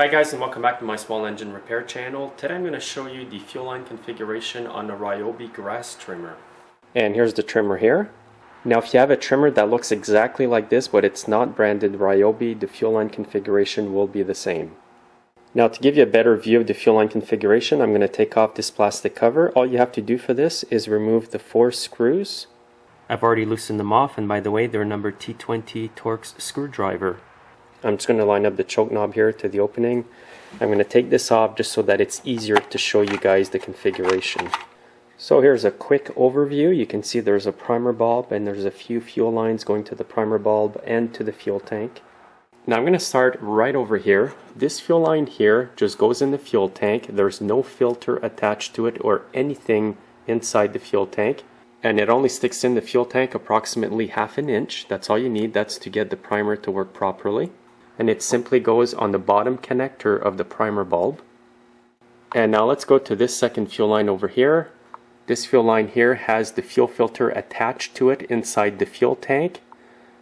Hi guys, and welcome back to my small engine repair channel. Today I'm going to show you the fuel line configuration on the Ryobi grass trimmer. And here's the trimmer here. Now if you have a trimmer that looks exactly like this but it's not branded Ryobi, the fuel line configuration will be the same. Now to give you a better view of the fuel line configuration, I'm going to take off this plastic cover. All you have to do for this is remove the 4 screws. I've already loosened them off, and by the way, they're number T20 Torx screwdriver. I'm just going to line up the choke knob here to the opening. I'm going to take this off just so that it's easier to show you guys the configuration. So here's a quick overview. You can see there's a primer bulb and there's a few fuel lines going to the primer bulb and to the fuel tank. Now I'm going to start right over here. This fuel line here just goes in the fuel tank. There's no filter attached to it or anything inside the fuel tank. And it only sticks in the fuel tank approximately ½ an inch. That's all you need. That's to get the primer to work properly. And it simply goes on the bottom connector of the primer bulb. And now let's go to this second fuel line over here. This fuel line here has the fuel filter attached to it inside the fuel tank.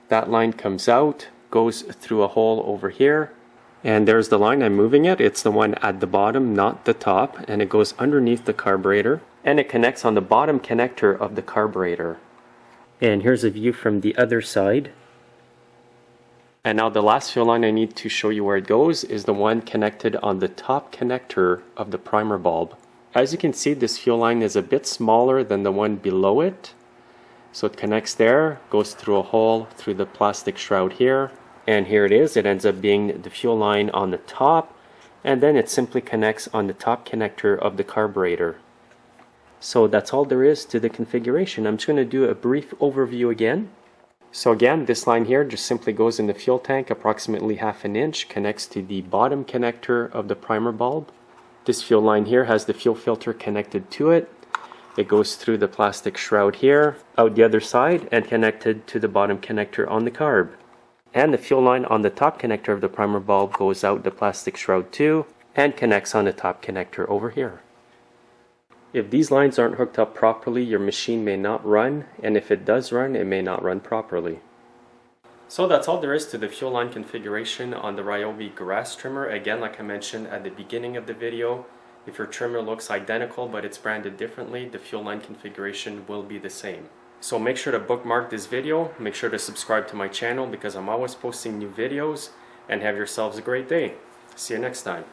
That line comes out, goes through a hole over here. And there's the line. I'm moving it. It's the one at the bottom, not the top. And it goes underneath the carburetor. And it connects on the bottom connector of the carburetor. And here's a view from the other side. And now the last fuel line I need to show you where it goes is the one connected on the top connector of the primer bulb. As you can see, this fuel line is a bit smaller than the one below it. So it connects there, goes through a hole through the plastic shroud here. And here it is. It ends up being the fuel line on the top. And then it simply connects on the top connector of the carburetor. So that's all there is to the configuration. I'm just going to do a brief overview again. So again, this line here just simply goes in the fuel tank approximately ½ an inch, connects to the bottom connector of the primer bulb. This fuel line here has the fuel filter connected to it. It goes through the plastic shroud here, out the other side, and connected to the bottom connector on the carb. And the fuel line on the top connector of the primer bulb goes out the plastic shroud too, and connects on the top connector over here. If these lines aren't hooked up properly, your machine may not run, and if it does run, it may not run properly. So that's all there is to the fuel line configuration on the Ryobi grass trimmer. Again, like I mentioned at the beginning of the video, if your trimmer looks identical but it's branded differently, the fuel line configuration will be the same. So make sure to bookmark this video, make sure to subscribe to my channel because I'm always posting new videos, and have yourselves a great day. See you next time.